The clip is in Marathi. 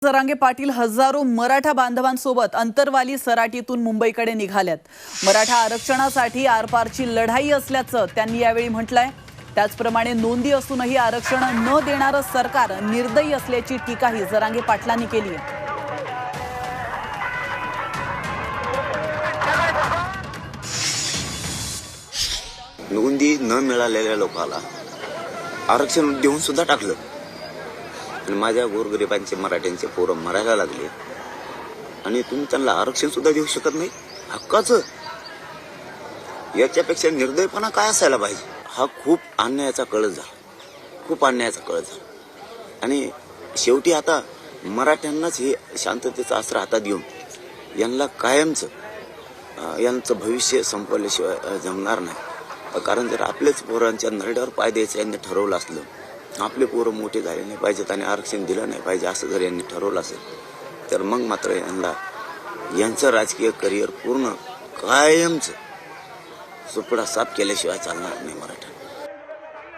जरांगे पाटील हजारो मराठा बांधवांसोबत अंतरवाली सराटीतून मुंबईकडे निघाल्यात। मराठा आरक्षणासाठी आरपारची लढाई असल्याचं त्यांनी यावेळी म्हटलंय। त्याचप्रमाणे नोंदी असूनही आरक्षण न देणारं सरकार निर्दयी असल्याची टीकाही जरांगे पाटलांनी केली आहे। नोंदी न मिळालेल्या लोकांना आरक्षण देऊन सुद्धा टाकलं आणि माझ्या गोरगरिबांचे मराठ्यांचे पोरं मरायला लागले आणि तुम्ही त्यांना आरक्षण सुद्धा देऊ शकत नाही हक्काचं। याच्यापेक्षा निर्दयपणा काय असायला पाहिजे। हा खूप अन्यायाचा कळस झाला, खूप अन्यायाचा कळस झाला आणि शेवटी आता मराठ्यांनाच हे शांततेचा आसरा हातात घेऊन यांना कायमचं यांचं भविष्य संपवल्याशिवाय जमणार नाही। कारण जर आपलेच पोरांच्या नरड्यावर पाय द्यायचं यांनी ठरवलं असलं, आपले पोरं मोठे झाले नाही पाहिजेत आणि आरक्षण दिलं नाही पाहिजे असं जर यांनी ठरवलं असेल तर मग मात्र यांचं राजकीय करिअर पूर्ण कायमचं सुपडा साफ केल्याशिवाय चालणार नाही मराठा।